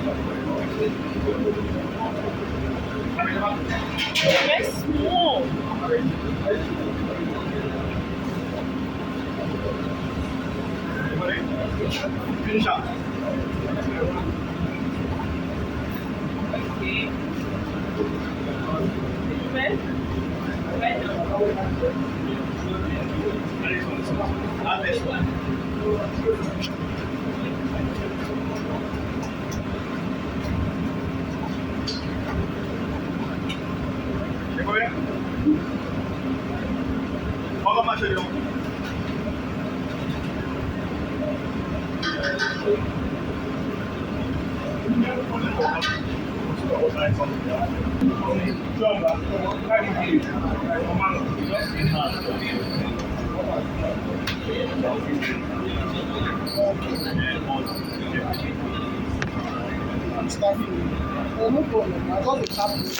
Yes, small. Finish up. Okay. Well, Not this one. Check over here. How much are you? I'm starting. Oh, no problem. I got the tablet.